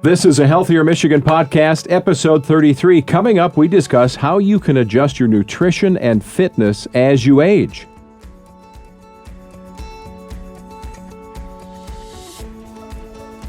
This is a Healthier Michigan podcast, episode 33. Coming up, we discuss how you can adjust your nutrition and fitness as you age.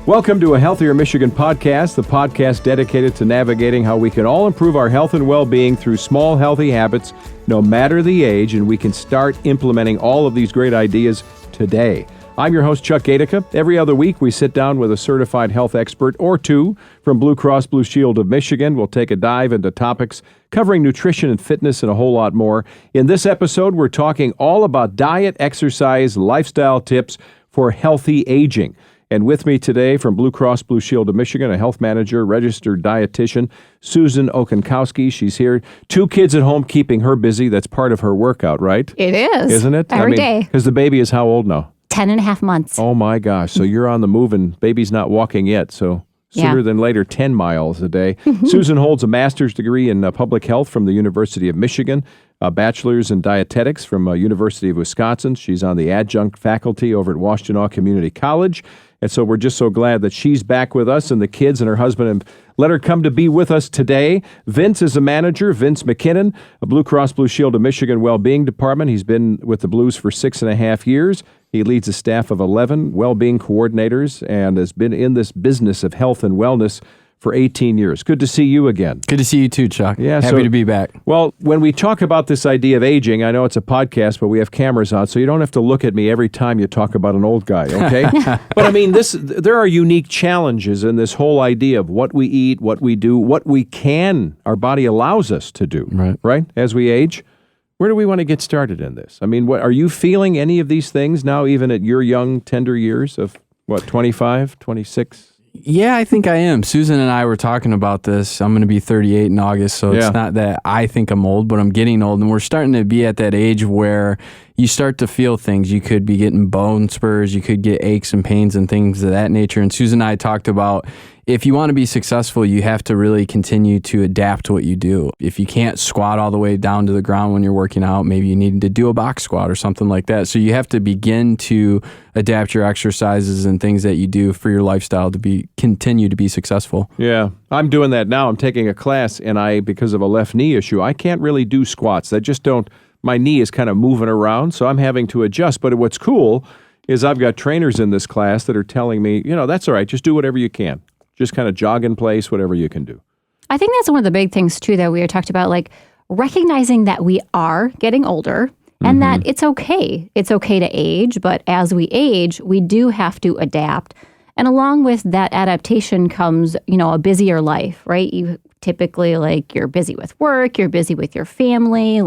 Welcome to a Healthier Michigan podcast, the podcast dedicated to navigating how we can all improve our health and well-being through small, healthy habits, no matter the age, and we can start implementing all of these great ideas today. I'm your host, Chuck Gatica. Every other week, we sit down with a certified health expert or two from Blue Cross Blue Shield of Michigan. We'll take a dive into topics covering nutrition and fitness and a whole lot more. In this episode, we're talking all about diet, exercise, lifestyle tips for healthy aging. And with me today from Blue Cross Blue Shield of Michigan, a health manager, registered dietitian, Susan Okenkowski. She's here. 2 kids at home keeping her busy. That's part of her workout, right? It is. Isn't it? Every day. Because the baby is how old now? 10 and a half months. Oh my gosh. So you're on the move and baby's not walking yet. So sooner than later, 10 miles a day. Susan holds a master's degree in public health from the University of Michigan, a bachelor's in dietetics from University of Wisconsin. She's on the adjunct faculty over at Washtenaw Community College. And so we're just so glad that she's back with us, and the kids and her husband and let her come to be with us today. Vince is a manager, Vince Mckinnon, a Blue Cross Blue Shield of Michigan Wellbeing Department. He's been with the Blues for 6.5 years. He leads a staff of 11 well-being coordinators and has been in this business of health and wellness for 18 years. Good to see you again. Good to see you too, Chuck. Yeah, Happy to be back. Well, when we talk about this idea of aging, I know it's a podcast, but we have cameras on, so you don't have to look at me every time you talk about an old guy, okay? But I mean, there are unique challenges in this whole idea of what we eat, what we do, what we can, our body allows us to do, right? As we age. Where do we want to get started in this? I mean, are you feeling any of these things now, even at your young, tender years of, 25, 26? Yeah, I think I am. Susan and I were talking about this. I'm going to be 38 in August, so it's not that I think I'm old, but I'm getting old, and we're starting to be at that age where you start to feel things. You could be getting bone spurs, you could get aches and pains and things of that nature. And Susan and I talked about if you want to be successful, you have to really continue to adapt to what you do. If you can't squat all the way down to the ground when you're working out, maybe you need to do a box squat or something like that. So you have to begin to adapt your exercises and things that you do for your lifestyle to continue to be successful. Yeah, I'm doing that now. I'm taking a class, and because of a left knee issue, I can't really do squats. I just don't. My knee is kind of moving around, so I'm having to adjust. But what's cool is I've got trainers in this class that are telling me, that's all right. Just do whatever you can. Just kind of jog in place, whatever you can do. I think that's one of the big things, too, that we talked about, like recognizing that we are getting older and that it's okay. It's okay to age, but as we age, we do have to adapt. And along with that adaptation comes, a busier life, right? You typically, you're busy with work, you're busy with your family,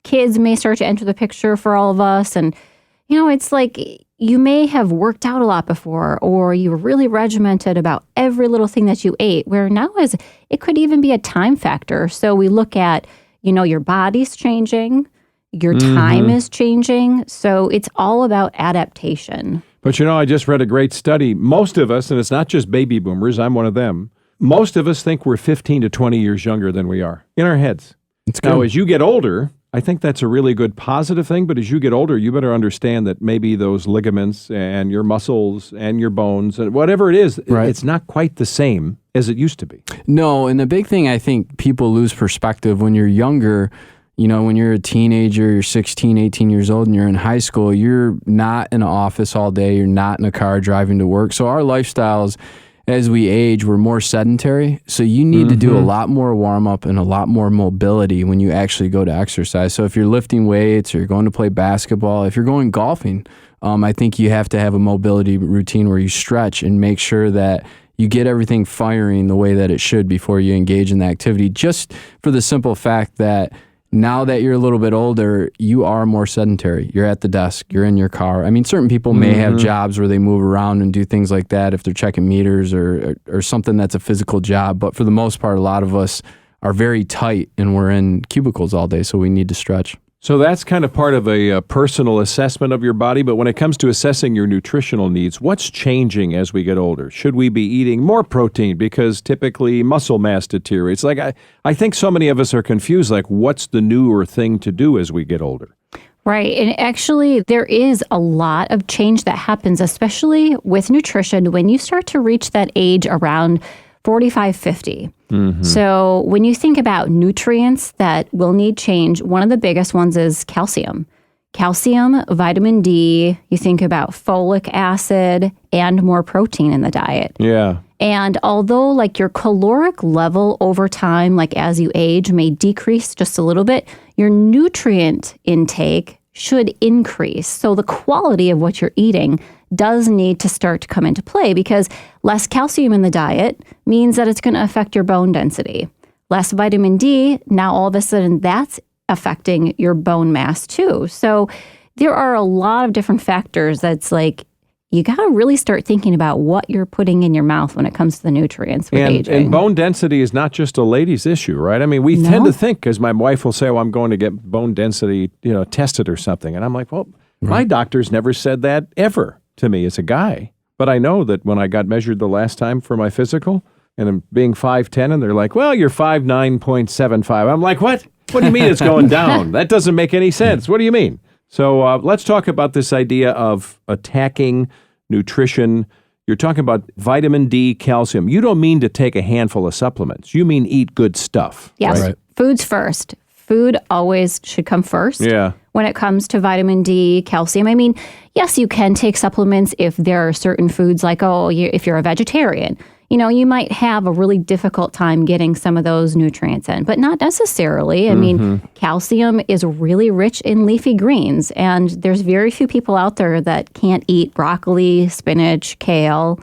kids may start to enter the picture for all of us. And, it's like you may have worked out a lot before, or you were really regimented about every little thing that you ate, where now it could even be a time factor. So we look at, your body's changing, your time is changing. So it's all about adaptation. But I just read a great study. Most of us, and it's not just baby boomers, I'm one of them, most of us think we're 15 to 20 years younger than we are in our heads. It's good. Now, as you get older, I think that's a really good positive thing, but as you get older, you better understand that maybe those ligaments and your muscles and your bones and whatever it is, it's not quite the same as it used to be. No, and the big thing I think people lose perspective when you're younger, when you're a teenager, you're 16, 18 years old and you're in high school, you're not in an office all day, you're not in a car driving to work. So our lifestyles, as we age, we're more sedentary. So you need to do a lot more warm-up and a lot more mobility when you actually go to exercise. So if you're lifting weights or you're going to play basketball, if you're going golfing, I think you have to have a mobility routine where you stretch and make sure that you get everything firing the way that it should before you engage in the activity, just for the simple fact that now that you're a little bit older, you are more sedentary. You're at the desk, you're in your car. I mean, certain people may have jobs where they move around and do things like that if they're checking meters or something that's a physical job. But for the most part, a lot of us are very tight and we're in cubicles all day, so we need to stretch. So that's kind of part of a personal assessment of your body. But when it comes to assessing your nutritional needs, what's changing as we get older? Should we be eating more protein because typically muscle mass deteriorates? I think so many of us are confused, what's the newer thing to do as we get older? Right. And actually, there is a lot of change that happens, especially with nutrition, when you start to reach that age around 45, 50. So when you think about nutrients that will need change, one of the biggest ones is calcium. Calcium, vitamin D, you think about folic acid, and more protein in the diet. Yeah. And although like your caloric level over time, like as you age, may decrease just a little bit, your nutrient intake should increase. So the quality of what you're eating does need to start to come into play, because less calcium in the diet means that it's going to affect your bone density. Less vitamin D, now all of a sudden that's affecting your bone mass too. So there are a lot of different factors that's like, you got to really start thinking about what you're putting in your mouth when it comes to the nutrients with aging. And bone density is not just a lady's issue, right? I mean, we tend to think, because my wife will say, well, I'm going to get bone density, tested or something. And I'm like, well, my doctor's never said that ever to me as a guy. But I know that when I got measured the last time for my physical, and I'm being 5'10", and they're like, well, you're 5'9.75". I'm like, what? What do you mean it's going down? That doesn't make any sense. What do you mean? So let's talk about this idea of attacking nutrition. You're talking about vitamin D, calcium. You don't mean to take a handful of supplements. You mean eat good stuff. Yes. Right? Food's first. Food always should come first. Yeah. When it comes to vitamin D, calcium. I mean, yes, you can take supplements if there are certain foods like, if you're a vegetarian. You might have a really difficult time getting some of those nutrients in, but not necessarily. I mean, calcium is really rich in leafy greens, and there's very few people out there that can't eat broccoli, spinach, kale.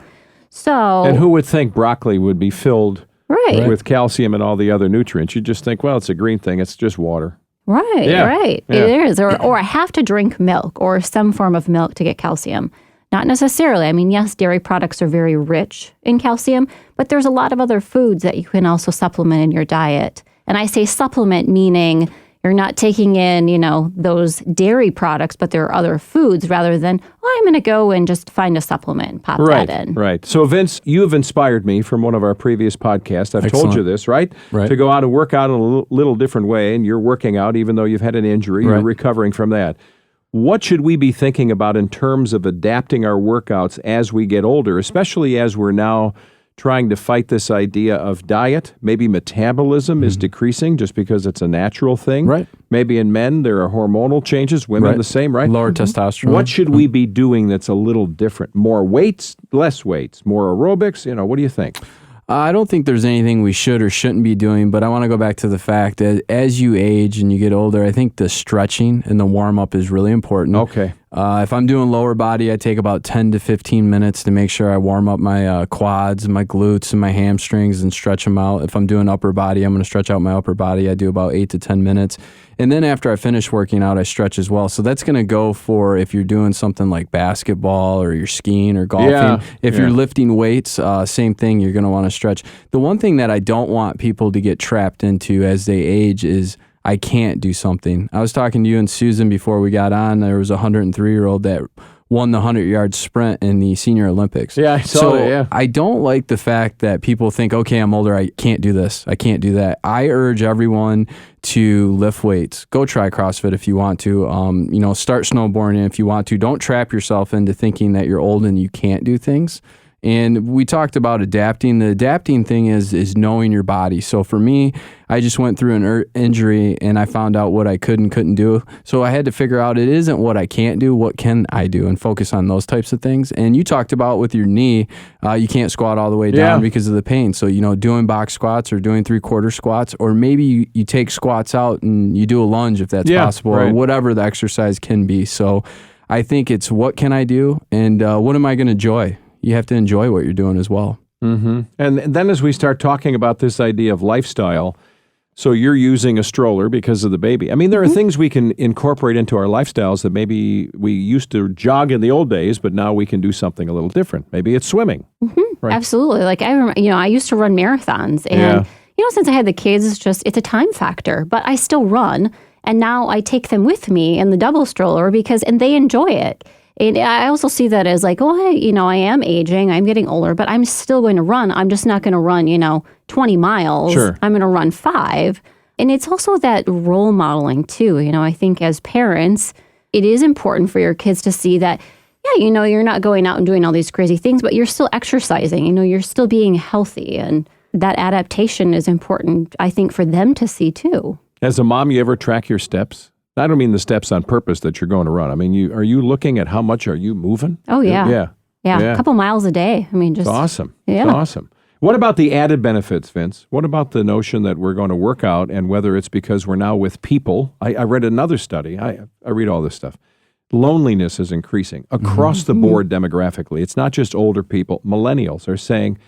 And who would think broccoli would be filled right with calcium and all the other nutrients? You just think, well, it's a green thing. It's just water. Right, Yeah. right. Yeah. It is. Or I have to drink milk or some form of milk to get calcium. Not necessarily. I mean, yes, dairy products are very rich in calcium, but there's a lot of other foods that you can also supplement in your diet. And I say supplement meaning you're not taking in, those dairy products, but there are other foods rather than, I'm going to go and just find a supplement and pop that in. Right. So, Vince, you have inspired me from one of our previous podcasts. I've told you this, right? To go out and work out in a little different way, and you're working out even though you've had an injury. You're recovering from that. What should we be thinking about in terms of adapting our workouts as we get older, especially as we're now trying to fight this idea of diet? Maybe metabolism is decreasing just because it's a natural thing. Right. Maybe in men there are hormonal changes, women the same, right? Lower testosterone. What should we be doing that's a little different? More weights, less weights, more aerobics? What do you think? I don't think there's anything we should or shouldn't be doing, but I want to go back to the fact that as you age and you get older, I think the stretching and the warm-up is really important. Okay. If I'm doing lower body, I take about 10 to 15 minutes to make sure I warm up my quads and my glutes and my hamstrings and stretch them out. If I'm doing upper body, I'm going to stretch out my upper body. I do about 8 to 10 minutes. And then after I finish working out, I stretch as well. So that's going to go for if you're doing something like basketball or you're skiing or golfing. Yeah. If you're lifting weights, same thing, you're going to want to stretch. The one thing that I don't want people to get trapped into as they age is I can't do something. I was talking to you and Susan before we got on. There was a 103-year-old that won the 100-yard sprint in the Senior Olympics. Yeah, I saw that, yeah. I don't like the fact that people think, okay, I'm older, I can't do this, I can't do that. I urge everyone to lift weights. Go try CrossFit if you want to. Start snowboarding if you want to. Don't trap yourself into thinking that you're old and you can't do things. And we talked about adapting. The adapting thing is knowing your body. So for me, I just went through an injury and I found out what I could and couldn't do. So I had to figure out it isn't what I can't do, what can I do, and focus on those types of things. And you talked about with your knee, you can't squat all the way down because of the pain. So, doing box squats or doing 3/4 squats, or maybe you take squats out and you do a lunge if that's possible, or whatever the exercise can be. So I think it's what can I do and what am I going to enjoy? You have to enjoy what you're doing as well. Mm-hmm. And then as we start talking about this idea of lifestyle, so you're using a stroller because of the baby. I mean, there are things we can incorporate into our lifestyles that maybe we used to jog in the old days, but now we can do something a little different. Maybe it's swimming. Right? Absolutely. Like I remember, I used to run marathons, and since I had the kids, it's a time factor. But I still run, and now I take them with me in the double stroller and they enjoy it. And I also see that as like, I am aging, I'm getting older, but I'm still going to run. I'm just not going to run, 20 miles. Sure. I'm going to run 5. And it's also that role modeling too. I think as parents, it is important for your kids to see that, yeah, you're not going out and doing all these crazy things, but you're still exercising, you're still being healthy. And that adaptation is important, I think, for them to see too. As a mom, you ever track your steps? I don't mean the steps on purpose that you're going to run. I mean, are you looking at how much are you moving? Oh, yeah. Yeah. A couple miles a day. I mean, just... It's awesome. Yeah. It's awesome. What about the added benefits, Vince? What about the notion that we're going to work out, and whether it's because we're now with people? I read another study. I read all this stuff. Loneliness is increasing across the board demographically. It's not just older people. Millennials are saying,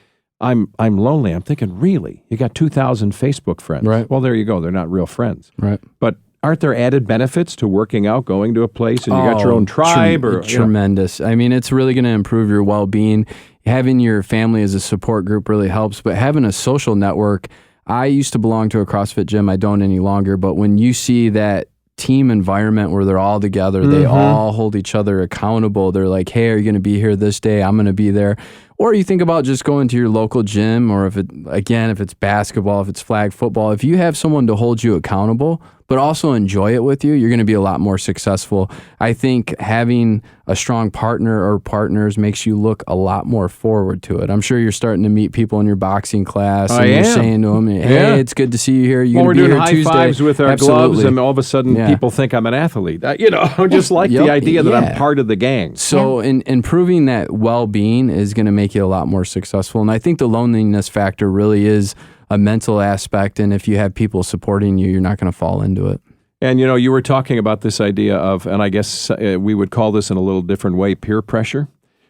I'm lonely. I'm thinking, really? You got 2,000 Facebook friends. Right. Well, there you go. They're not real friends. Right. But aren't there added benefits to working out, going to a place, and you got your own tribe? Tremendous. I mean, it's really going to improve your well-being. Having your family as a support group really helps, but having a social network, I used to belong to a CrossFit gym. I don't any longer, but when you see that team environment where they're all together, they all hold each other accountable. They're like, hey, are you going to be here this day? I'm going to be there. Or you think about just going to your local gym, or if it's basketball, if it's flag football, if you have someone to hold you accountable, but also enjoy it with you, you're going to be a lot more successful. I think having a strong partner or partners makes you look a lot more forward to it. I'm sure you're starting to meet people in your boxing class, and you're saying to them, hey, it's good to see you here. We're doing high fives with our gloves, and all of a sudden people think I'm an athlete. Just like the idea that I'm part of the gang. So improving that well-being is going to make you a lot more successful. And I think the loneliness factor really is a mental aspect, and if you have people supporting you, you're not going to fall into it. And you were talking about this idea of, and I guess we would call this in a little different way, peer pressure,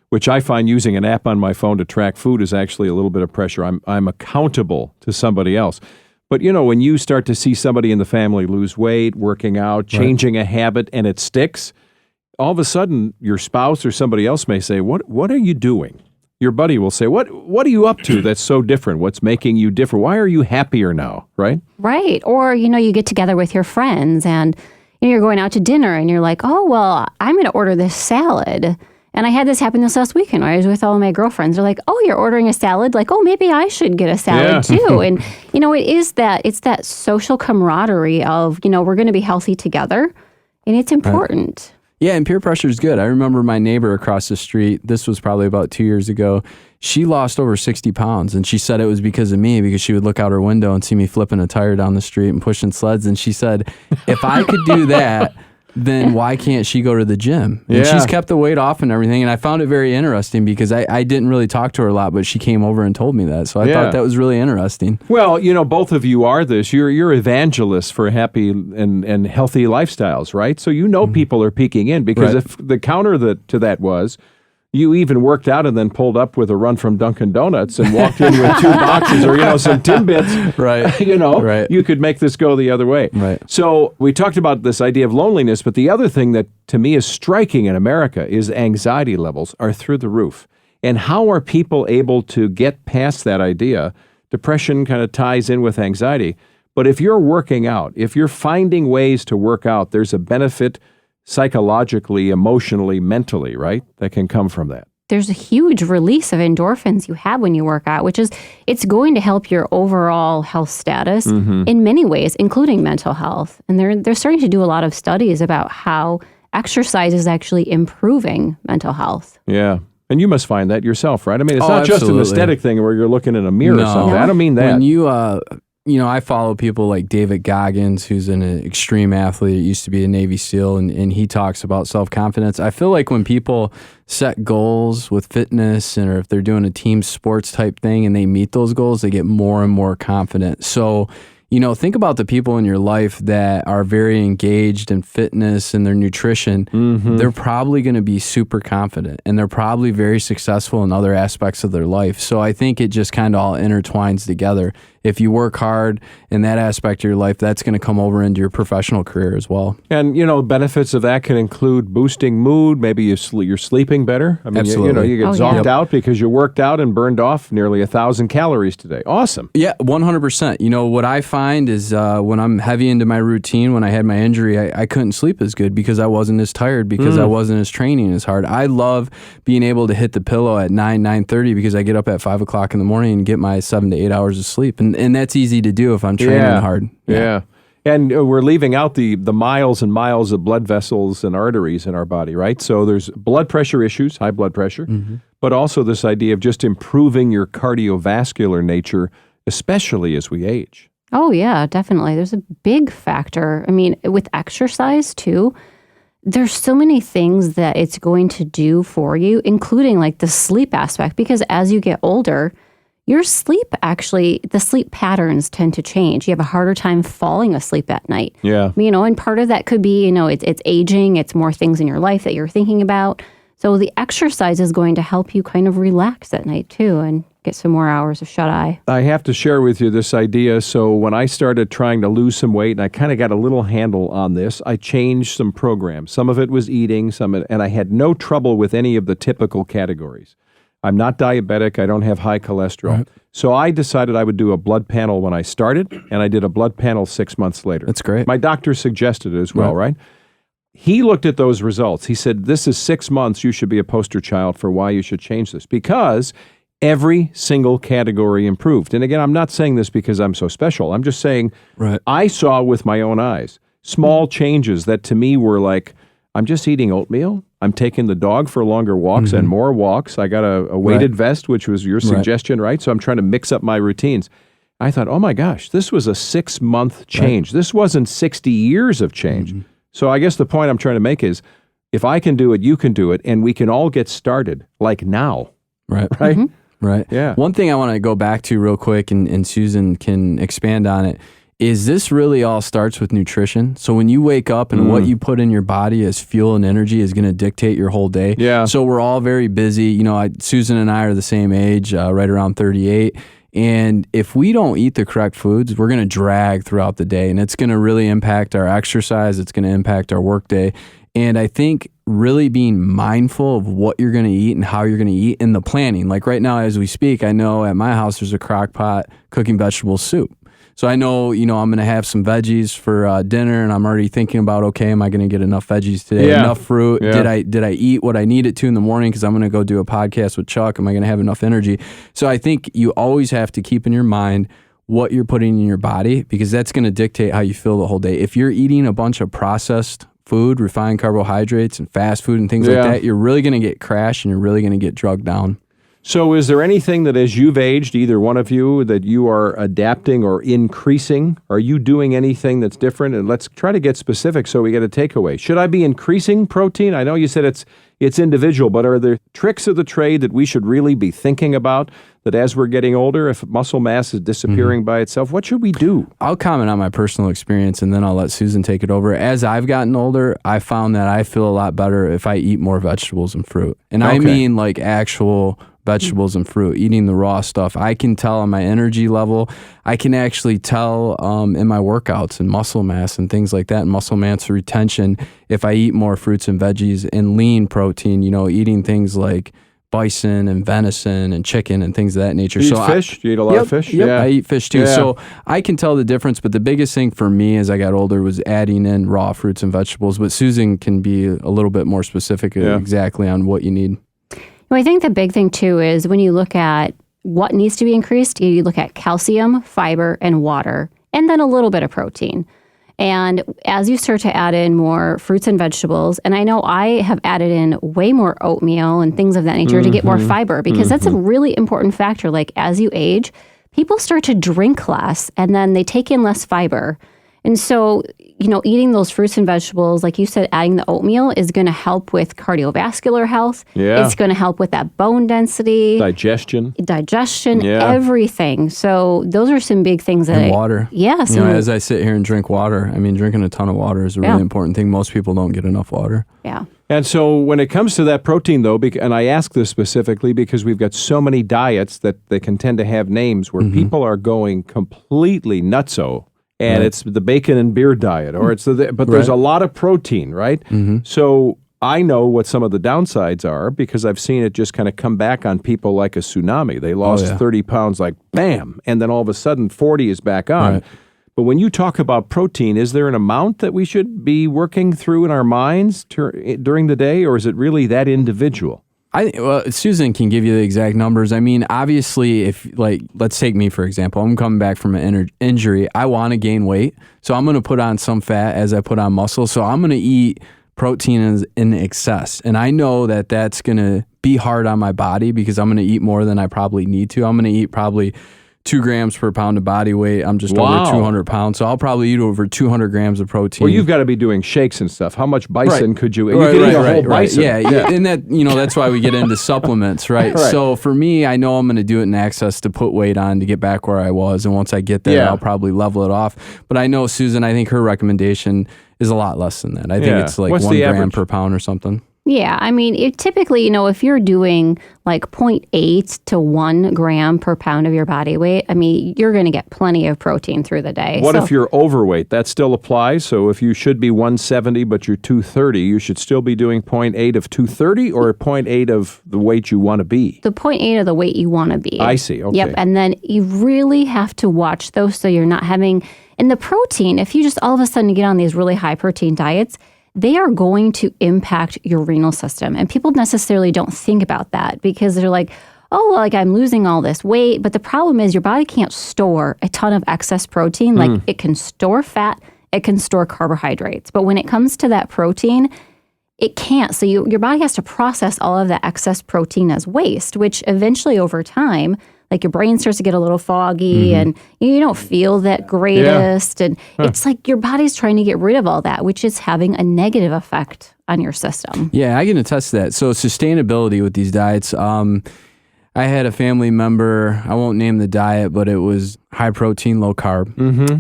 which I find using an app on my phone to track food is actually a little bit of pressure. I'm accountable to somebody else. But when you start to see somebody in the family lose weight, working out, changing a habit, and it sticks, all of a sudden your spouse or somebody else may say, what are you doing? Your buddy will say, what are you up to that's so different? What's making you different? Why are you happier now, right? Right. Or, you get together with your friends and you're going out to dinner and you're like, oh, well, I'm going to order this salad. And I had this happen this last weekend where I was with all of my girlfriends. They're like, oh, you're ordering a salad? Like, oh, maybe I should get a salad too. And, it's that social camaraderie of, we're going to be healthy together. And it's important. Yeah, and peer pressure is good. I remember my neighbor across the street, this was probably about 2 years ago, she lost over 60 pounds, and she said it was because of me, because she would look out her window and see me flipping a tire down the street and pushing sleds, and she said, if I could do that, then why can't she go to the gym? And she's kept the weight off and everything, and I found it very interesting because I didn't really talk to her a lot, but she came over and told me that, so I thought that was really interesting. Well, both of you are this. You're evangelists for happy and healthy lifestyles, right? So people are peeking in, because if the counter to that was, you even worked out and then pulled up with a run from Dunkin' Donuts and walked in with 2 boxes or, some Timbits, right. You could make this go the other way. Right. So we talked about this idea of loneliness, but the other thing that to me is striking in America is anxiety levels are through the roof. And how are people able to get past that idea? Depression kind of ties in with anxiety. But if you're working out, if you're finding ways to work out, there's a benefit psychologically, emotionally, mentally, right? That can come from that. There's a huge release of endorphins you have when you work out, which is, it's going to help your overall health status in many ways, including mental health. And they're starting to do a lot of studies about how exercise is actually improving mental health. Yeah. And you must find that yourself, right? I mean, it's not just an aesthetic thing where you're looking in a mirror or something. I don't mean that. When you, I follow people like David Goggins, who's an extreme athlete, used to be a Navy SEAL, and he talks about self-confidence. I feel like when people set goals with fitness, or if they're doing a team sports type thing and they meet those goals, they get more and more confident. So, think about the people in your life that are very engaged in fitness and their nutrition. They're probably going to be super confident, and they're probably very successful in other aspects of their life. So I think it just kind of all intertwines together. If you work hard in that aspect of your life, that's going to come over into your professional career as well. And, benefits of that can include boosting mood. Maybe you're sleeping better. I mean, absolutely. You get zonked out because you worked out and burned off nearly 1,000 calories today. Awesome. Yeah, 100%. What I find is when I'm heavy into my routine, when I had my injury, I couldn't sleep as good because I wasn't as tired, because I wasn't as training as hard. I love being able to hit the pillow at 9:30 because I get up at 5 o'clock in the morning and get my 7 to 8 hours of sleep. And that's easy to do if I'm training hard. Yeah. And we're leaving out the miles and miles of blood vessels and arteries in our body, right? So there's blood pressure issues, high blood pressure, but also this idea of just improving your cardiovascular nature, especially as we age. Oh, yeah, definitely. There's a big factor. I mean, with exercise, too, there's so many things that it's going to do for you, including like the sleep aspect, because as you get older, your sleep the sleep patterns tend to change. You have a harder time falling asleep at night. Yeah. And part of that could be, it's aging, it's more things in your life that you're thinking about. So the exercise is going to help you kind of relax at night too and get some more hours of shut-eye. I have to share with you this idea. So when I started trying to lose some weight, and I kind of got a little handle on this, I changed some programs. Some of it was eating, and I had no trouble with any of the typical categories. I'm not diabetic. I don't have high cholesterol. Right. So I decided I would do a blood panel when I started, and I did a blood panel 6 months later. That's great. My doctor suggested it as well, right? He looked at those results. He said, this is 6 months. You should be a poster child for why you should change this, because every single category improved. And again, I'm not saying this because I'm so special. I'm just saying I saw with my own eyes small changes that to me were like, I'm just eating oatmeal. I'm taking the dog for longer walks and more walks. I got a weighted vest, which was your suggestion, right? So I'm trying to mix up my routines. I thought, oh my gosh, this was a 6-month change. This wasn't 60 years of change. So I guess the point I'm trying to make is, if I can do it, you can do it, and we can all get started like now. Right? Right. Yeah. One thing I want to go back to real quick, and Susan can expand on it, is this really all starts with nutrition. So when you wake up and what you put in your body as fuel and energy is going to dictate your whole day. Yeah. So we're all very busy. Susan and I are the same age, right around 38. And if we don't eat the correct foods, we're going to drag throughout the day, and it's going to really impact our exercise. It's going to impact our work day. And I think really being mindful of what you're going to eat and how you're going to eat, and the planning. Like right now, as we speak, I know at my house there's a crock pot cooking vegetable soup. So I know, I'm going to have some veggies for dinner, and I'm already thinking about, okay, am I going to get enough veggies today? Yeah. Enough fruit? Yeah. Did I eat what I needed to in the morning because I'm going to go do a podcast with Chuck? Am I going to have enough energy? So I think you always have to keep in your mind what you're putting in your body, because that's going to dictate how you feel the whole day. If you're eating a bunch of processed food, refined carbohydrates, and fast food and things like that, you're really going to get crashed, and you're really going to get drugged down. So is there anything that as you've aged, either one of you, that you are adapting or increasing? Are you doing anything that's different? And let's try to get specific so we get a takeaway. Should I be increasing protein? I know you said it's individual, but are there tricks of the trade that we should really be thinking about, that as we're getting older, if muscle mass is disappearing by itself, what should we do? I'll comment on my personal experience, and then I'll let Susan take it over. As I've gotten older, I found that I feel a lot better if I eat more vegetables and fruit. And I mean like actual vegetables and fruit, eating the raw stuff. I can tell on my energy level. I can actually tell in my workouts and muscle mass and things like that, and muscle mass retention, if I eat more fruits and veggies and lean protein, eating things like bison and venison and chicken and things of that nature. Do you eat fish? Do you eat a lot of fish? Yep, I eat fish too. Yeah. So I can tell the difference, but the biggest thing for me as I got older was adding in raw fruits and vegetables. But Susan can be a little bit more specific exactly on what you need. I think the big thing, too, is when you look at what needs to be increased, you look at calcium, fiber, and water, and then a little bit of protein. And as you start to add in more fruits and vegetables, and I know I have added in way more oatmeal and things of that nature to get more fiber, because that's a really important factor. Like as you age, people start to drink less, and then they take in less fiber. And so, eating those fruits and vegetables, like you said, adding the oatmeal is going to help with cardiovascular health. Yeah. It's going to help with that bone density. Digestion, everything. So those are some big things. And water. Yes. As I sit here and drink water, drinking a ton of water is a really important thing. Most people don't get enough water. Yeah. And so when it comes to that protein, though, and I ask this specifically because we've got so many diets that they can tend to have names where people are going completely nutso. And it's the bacon and beer diet, or but there's a lot of protein, right? So I know what some of the downsides are, because I've seen it just kind of come back on people like a tsunami. They lost 30 pounds like bam, and then all of a sudden 40 is back on. Right. But when you talk about protein, is there an amount that we should be working through in our minds during the day, or is it really that individual? Well, Susan can give you the exact numbers. I mean, obviously, if like, let's take me for example. I'm coming back from an injury. I want to gain weight, so I'm going to put on some fat as I put on muscle. So I'm going to eat protein in excess, and I know that that's going to be hard on my body because I'm going to eat more than I probably need to. I'm going to eat probably 2 grams per pound of body weight. I'm just over 200 pounds, so I'll probably eat over 200 grams of protein. Well, you've got to be doing shakes and stuff. How much bison could you eat? Right, you could eat a whole bison. Yeah, and that that's why we get into supplements, right? So for me, I know I'm going to do it in excess to put weight on to get back where I was, and once I get there, I'll probably level it off. But I know Susan, I think her recommendation is a lot less than that. I think it's like 1 gram per pound or something. Yeah, I mean, typically, if you're doing like 0.8 to 1 gram per pound of your body weight, I mean, you're going to get plenty of protein through the day. What if you're overweight? That still applies? So if you should be 170, but you're 230, you should still be doing 0.8 of 230 or 0.8 of the weight you want to be? The 0.8 of the weight you want to be. I see, okay. Yep, and then you really have to watch those so you're not having... And the protein, if you just all of a sudden get on these really high protein diets, they are going to impact your renal system. And people necessarily don't think about that because they're like, oh, well, like I'm losing all this weight. But the problem is your body can't store a ton of excess protein. Like it can store fat, it can store carbohydrates. But when it comes to that protein, it can't. So your body has to process all of that excess protein as waste, which eventually over time, like your brain starts to get a little foggy and you don't feel that greatest. And it's like your body's trying to get rid of all that, which is having a negative effect on your system. Yeah, I can attest to that. So sustainability with these diets. I had a family member, I won't name the diet, but it was high protein, low carb.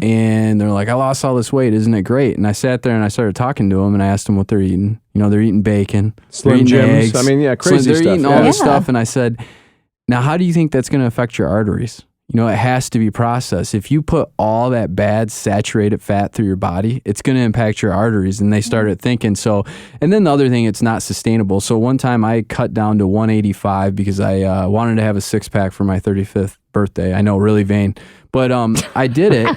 And they're like, I lost all this weight. Isn't it great? And I sat there and I started talking to them and I asked them what they're eating. They're eating bacon, Slim Jims. Eggs. I mean, crazy they're stuff. Eating all this stuff. And I said, now, how do you think that's going to affect your arteries? It has to be processed. If you put all that bad saturated fat through your body, it's going to impact your arteries. And they started thinking so. And then the other thing, it's not sustainable. So one time I cut down to 185 because I wanted to have a 6-pack for my 35th birthday. I know, really vain. But I did it.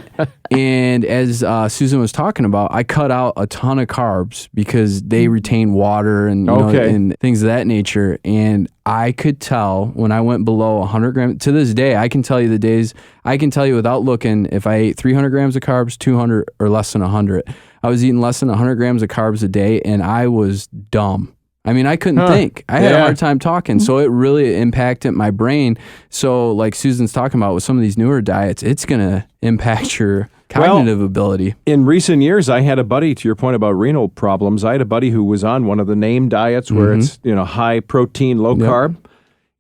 And as Susan was talking about, I cut out a ton of carbs because they retain water and, and things of that nature. And I could tell when I went below 100 grams. To this day, I can tell you the days, I can tell you without looking if I ate 300 grams of carbs, 200, or less than 100. I was eating less than 100 grams of carbs a day, and I was dumb. I mean, I couldn't think. I had a hard time talking. So it really impacted my brain. So like Susan's talking about with some of these newer diets, it's going to impact your cognitive ability. In recent years, I had a buddy, to your point about renal problems, I had a buddy who was on one of the named diets where it's, high protein, low carb.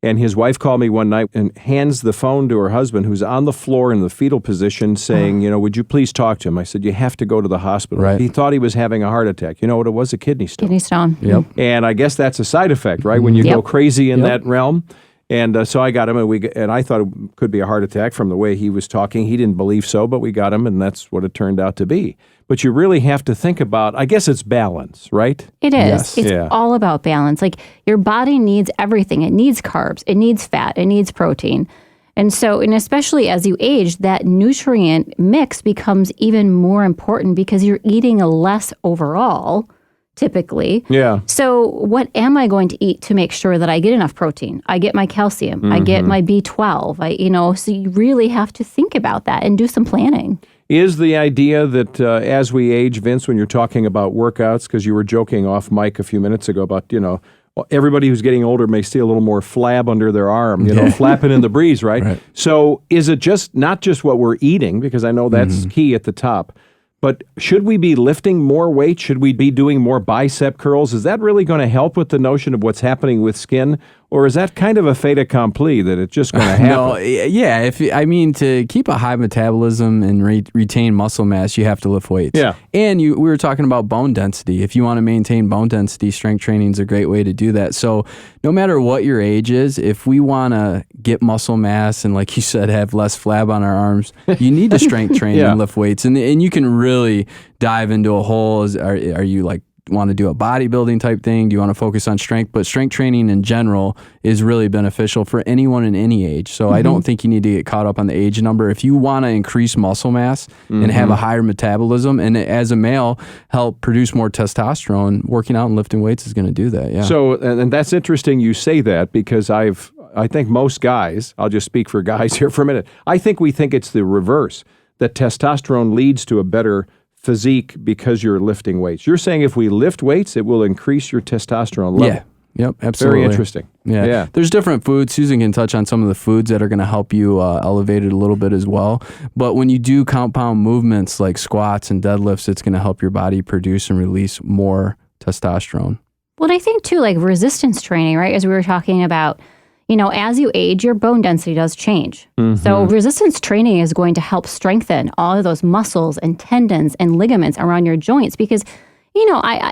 And his wife called me one night and hands the phone to her husband, who's on the floor in the fetal position, saying, would you please talk to him? I said, you have to go to the hospital. Right. He thought he was having a heart attack. You know what it was? A kidney stone. Kidney stone. Yep. And I guess that's a side effect, right? When you go crazy in that realm. And so I got him, and I thought it could be a heart attack from the way he was talking. He didn't believe so, but we got him, and that's what it turned out to be. But you really have to think about, I guess it's balance, right? It is. Yes. It's all about balance. Like your body needs everything. It needs carbs. It needs fat. It needs protein. And so, and especially as you age, that nutrient mix becomes even more important because you're eating less overall, typically. Yeah. So what am I going to eat to make sure that I get enough protein? I get my calcium. I get my B12. So you really have to think about that and do some planning. Is the idea that as we age, Vince, when you're talking about workouts, because you were joking off mic a few minutes ago about, everybody who's getting older may see a little more flab under their arm, flapping in the breeze, right? So is it not just what we're eating, because I know that's key at the top, but should we be lifting more weight? Should we be doing more bicep curls? Is that really going to help with the notion of what's happening with skin? Or is that kind of a fait accompli that it's just going to happen? No, yeah. To keep a high metabolism and retain muscle mass, you have to lift weights. Yeah. And we were talking about bone density. If you want to maintain bone density, strength training is a great way to do that. So no matter what your age is, if we want to get muscle mass and, like you said, have less flab on our arms, you need to strength train and lift weights. And you can really dive into a hole. Are you like want to do a bodybuilding type thing? Do you want to focus on strength? But strength training in general is really beneficial for anyone in any age. So I don't think you need to get caught up on the age number. If you want to increase muscle mass and have a higher metabolism, and as a male, help produce more testosterone, working out and lifting weights is going to do that. Yeah. So, and that's interesting you say that, because I think most guys, I'll just speak for guys here for a minute, I think we think it's the reverse, that testosterone leads to a better physique because you're lifting weights. You're saying if we lift weights, it will increase your testosterone level. Yeah. Yep, absolutely. Very interesting. Yeah. There's different foods. Susan can touch on some of the foods that are going to help you elevate it a little bit as well. But when you do compound movements like squats and deadlifts, it's going to help your body produce and release more testosterone. Well, I think too, like resistance training, right? As we were talking about, as you age, your bone density does change. So resistance training is going to help strengthen all of those muscles and tendons and ligaments around your joints, because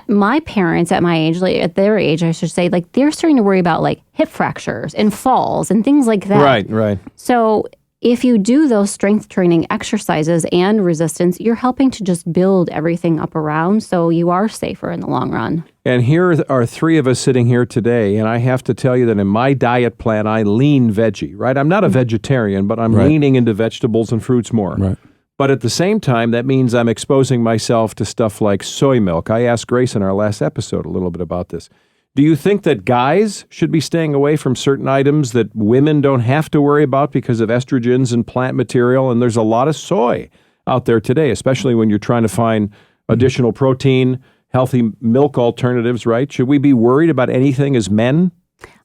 my parents at my age, like at their age, I should say, like they're starting to worry about like hip fractures and falls and things like that. Right. So if you do those strength training exercises and resistance, you're helping to just build everything up around, so you are safer in the long run. And here are three of us sitting here today, and I have to tell you that in my diet plan, I lean veggie, right? I'm not a vegetarian, but I'm leaning into vegetables and fruits more. Right. But at the same time, that means I'm exposing myself to stuff like soy milk. I asked Grace in our last episode a little bit about this. Do you think that guys should be staying away from certain items that women don't have to worry about because of estrogens and plant material? And there's a lot of soy out there today, especially when you're trying to find additional protein, healthy milk alternatives, right? Should we be worried about anything as men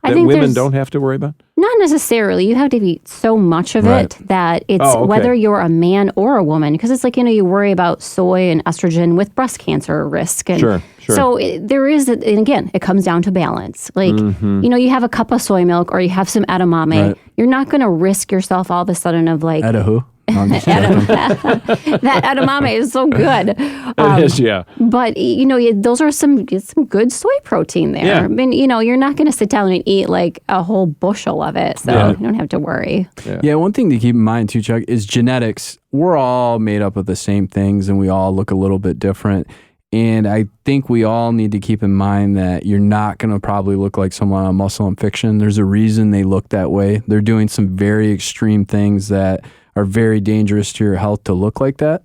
that women don't have to worry about? Not necessarily. You have to eat so much of it that it's whether you're a man or a woman, because it's like, you worry about soy and estrogen with breast cancer risk. And sure. So there is, and again, it comes down to balance. Like, you have a cup of soy milk or you have some edamame. Right. You're not going to risk yourself all of a sudden of like... who? That edamame is so good. It is, yeah. But, those are some good soy protein there. Yeah. I mean, you're not going to sit down and eat like a whole bushel of it. So you don't have to worry. Yeah, one thing to keep in mind too, Chuck, is genetics. We're all made up of the same things and we all look a little bit different. And I think we all need to keep in mind that you're not going to probably look like someone on Muscle and Fiction. There's a reason they look that way. They're doing some very extreme things that are very dangerous to your health to look like that,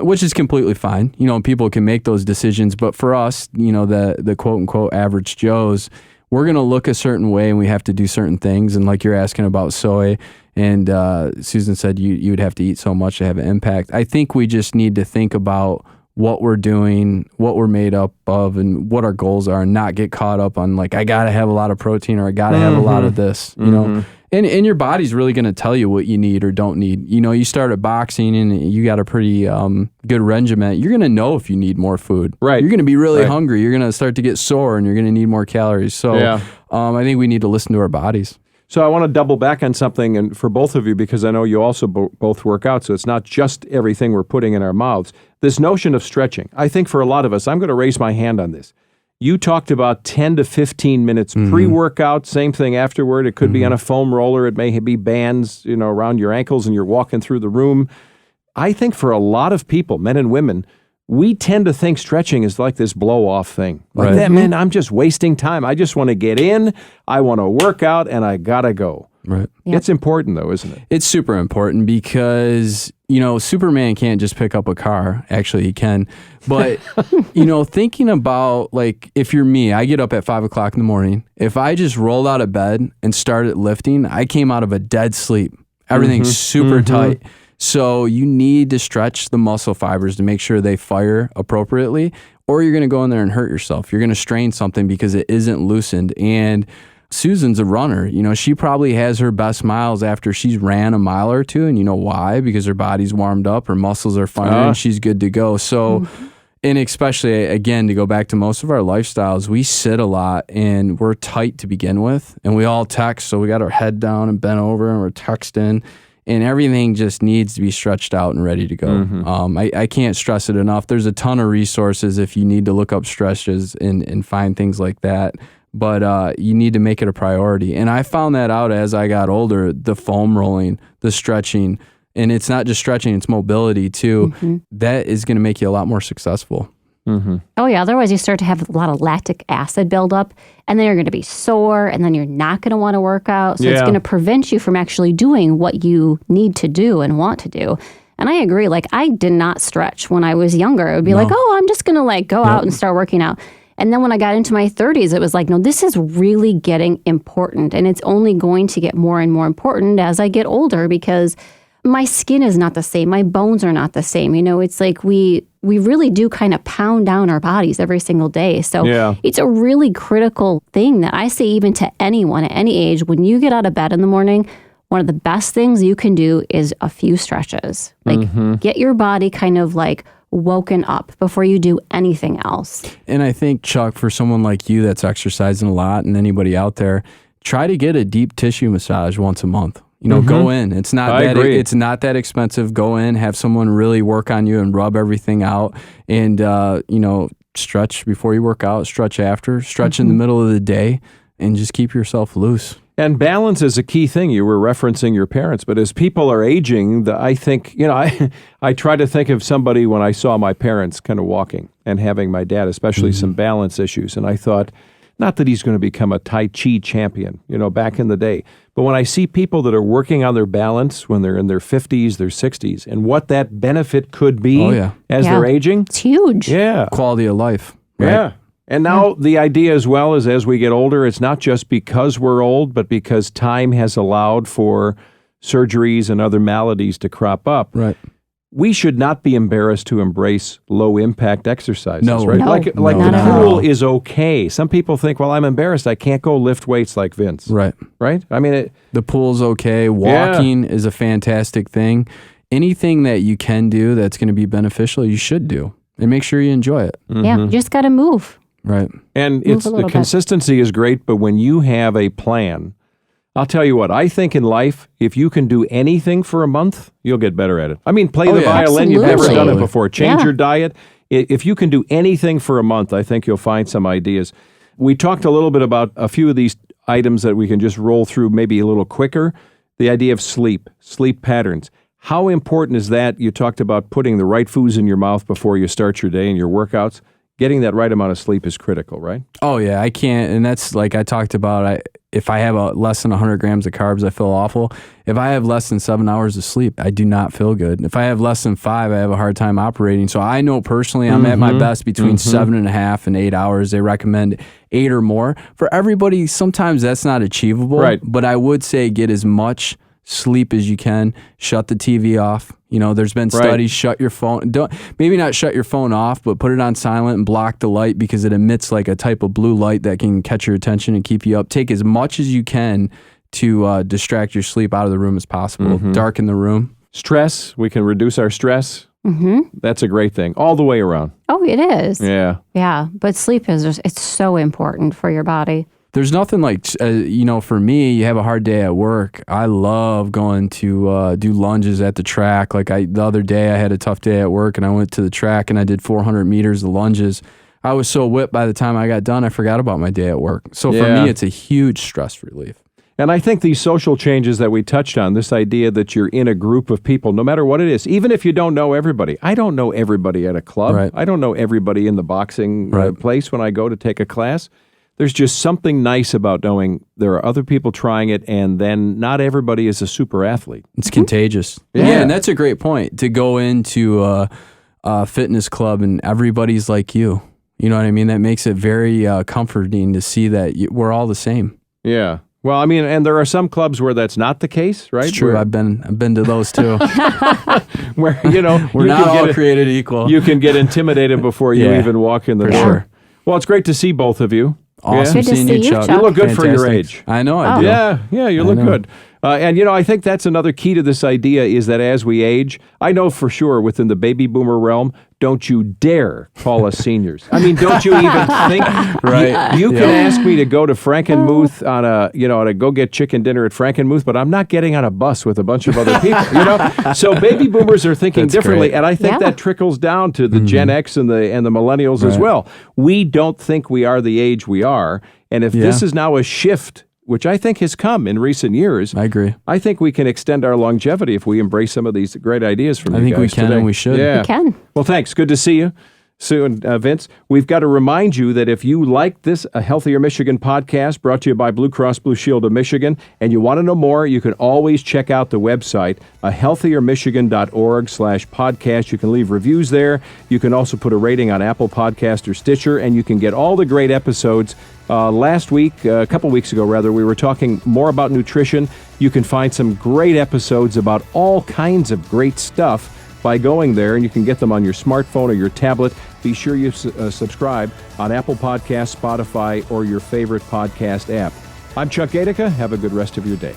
which is completely fine. People can make those decisions. But for us, the quote unquote average Joes, we're going to look a certain way and we have to do certain things. And like you're asking about soy, and Susan said you would have to eat so much to have an impact. I think we just need to think about what we're doing, what we're made up of, and what our goals are, and not get caught up on like, I got to have a lot of protein or I got to have a lot of this, And your body's really going to tell you what you need or don't need. You started boxing and you got a pretty good regimen. You're going to know if you need more food. Right. You're going to be really hungry. You're going to start to get sore and you're going to need more calories. So I think we need to listen to our bodies. So I want to double back on something, and for both of you, because I know you also both work out, so it's not just everything we're putting in our mouths. This notion of stretching, I think for a lot of us, I'm going to raise my hand on this. You talked about 10 to 15 minutes pre-workout, same thing afterward. It could be on a foam roller. It may be bands, around your ankles and you're walking through the room. I think for a lot of people, men and women, we tend to think stretching is like this blow-off thing. Like that, man, I'm just wasting time. I just want to get in, I want to work out, and I got to go. Right. Yep. It's important, though, isn't it? It's super important because, Superman can't just pick up a car. Actually, he can. But, thinking about, like, if you're me, I get up at 5 o'clock in the morning. If I just rolled out of bed and started lifting, I came out of a dead sleep. Everything's super tight. So you need to stretch the muscle fibers to make sure they fire appropriately, or you're going to go in there and hurt yourself. You're going to strain something because it isn't loosened. And Susan's a runner. She probably has her best miles after she's ran a mile or two. And you know why? Because her body's warmed up, her muscles are firing, she's good to go. So, and especially, again, to go back to most of our lifestyles, we sit a lot and we're tight to begin with. And we all text, so we got our head down and bent over and we're texting. And everything just needs to be stretched out and ready to go. I can't stress it enough. There's a ton of resources if you need to look up stretches and find things like that. But you need to make it a priority. And I found that out as I got older, the foam rolling, the stretching. And it's not just stretching, it's mobility too. That is going to make you a lot more successful. Oh, yeah. Otherwise, you start to have a lot of lactic acid buildup, and then you're going to be sore, and then you're not going to want to work out. So it's going to prevent you from actually doing what you need to do and want to do. And I agree. Like, I did not stretch when I was younger. It would be like, oh, I'm just going to like go out and start working out. And then when I got into my 30s, it was like, no, this is really getting important. And it's only going to get more and more important as I get older because my skin is not the same. My bones are not the same. You know, it's like we really do kind of pound down our bodies every single day. So it's a really critical thing that I say even to anyone at any age. When you get out of bed in the morning, one of the best things you can do is a few stretches. Like get your body kind of like woken up before you do anything else. And I think, Chuck, for someone like you that's exercising a lot and anybody out there, try to get a deep tissue massage once a month. You know, go in. It's not that expensive. Go in, have someone really work on you and rub everything out. And, you know, stretch before you work out, stretch after, stretch in the middle of the day, and just keep yourself loose. And balance is a key thing. You were referencing your parents, but as people are aging, I think, you know, I try to think of somebody when I saw my parents kind of walking and having my dad, especially some balance issues. And I thought, not that he's going to become a Tai Chi champion, you know, back in the day. But when I see people that are working on their balance when they're in their 50s, their 60s, and what that benefit could be as they're aging. It's huge. Yeah. Quality of life. Right? Yeah. And now the idea as well is as we get older, it's not just because we're old, but because time has allowed for surgeries and other maladies to crop up. Right. We should not be embarrassed to embrace low-impact exercises, right? No, like not the at pool all. is okay. Some people think, well, I'm embarrassed. I can't go lift weights like Vince. Right. Right? I mean, the pool's okay. Walking is a fantastic thing. Anything that you can do that's going to be beneficial, you should do. And make sure you enjoy it. Yeah, you just got to move. Right. And the consistency is great, but when you have a plan, I'll tell you what, I think in life, if you can do anything for a month, you'll get better at it. I mean, play the violin, you've never done it before. Change your diet. If you can do anything for a month, I think you'll find some ideas. We talked a little bit about a few of these items that we can just roll through maybe a little quicker. The idea of sleep patterns. How important is that? You talked about putting the right foods in your mouth before you start your day and your workouts. Getting that right amount of sleep is critical, right? Oh, yeah, I can't. And that's like I talked about, if I have less than 100 grams of carbs, I feel awful. If I have less than 7 hours of sleep, I do not feel good. If I have less than 5, I have a hard time operating. So I know personally I'm at my best between 7.5 and 8 hours. They recommend 8 or more. For everybody, sometimes that's not achievable. Right. But I would say get as much sleep as you can. Shut the TV off. You know, there's been studies, shut your phone. Maybe not shut your phone off, but put it on silent and block the light because it emits like a type of blue light that can catch your attention and keep you up. Take as much as you can to distract your sleep out of the room as possible. Darken the room. Stress, we can reduce our stress. That's a great thing all the way around. Oh, it is. Yeah. Yeah, but sleep is it's so important for your body. There's nothing like, you know, for me, you have a hard day at work. I love going to do lunges at the track. Like the other day, I had a tough day at work and I went to the track and I did 400 meters of lunges. I was so whipped by the time I got done, I forgot about my day at work. So for me, it's a huge stress relief. And I think these social changes that we touched on, this idea that you're in a group of people, no matter what it is, even if you don't know everybody. I don't know everybody at a club. Right. I don't know everybody in the boxing place when I go to take a class. There's just something nice about knowing there are other people trying it, and then not everybody is a super athlete. It's contagious. Yeah, and that's a great point, to go into a fitness club and everybody's like you. You know what I mean? That makes it very comforting to see that we're all the same. Yeah. Well, I mean, and there are some clubs where that's not the case, right? It's true. I've been to those too. Where, you know, we're not all created equal. You can get intimidated before you even walk in the door. Sure. Well, it's great to see both of you. Awesome Good to seeing see you, you, Chuck. Chuck. You look good Fantastic. for your age. I know I do. Yeah, you look good. And, you know, I think that's another key to this idea is that as we age, I know for sure within the baby boomer realm, don't you dare call us seniors. I mean, don't you even think? You can ask me to go to Frankenmuth on a go get chicken dinner at Frankenmuth, but I'm not getting on a bus with a bunch of other people, you know? So baby boomers are thinking differently, and I think that trickles down to the Gen X and the millennials as well. We don't think we are the age we are, and if this is now a shift, which I think has come in recent years. I agree. I think we can extend our longevity if we embrace some of these great ideas from you guys I think we can today. and we should. Yeah. We can. Well, thanks. Good to see you. soon, Vince. We've got to remind you that if you like this A Healthier Michigan podcast brought to you by Blue Cross Blue Shield of Michigan, and you want to know more, you can always check out the website, ahealthiermichigan.org/podcast. You can leave reviews there. You can also put a rating on Apple Podcast or Stitcher, and you can get all the great episodes. Last week, a couple weeks ago rather, we were talking more about nutrition. You can find some great episodes about all kinds of great stuff by going there, and you can get them on your smartphone or your tablet. Be sure you subscribe on Apple Podcasts, Spotify, or your favorite podcast app. I'm Chuck Gatica. Have a good rest of your day.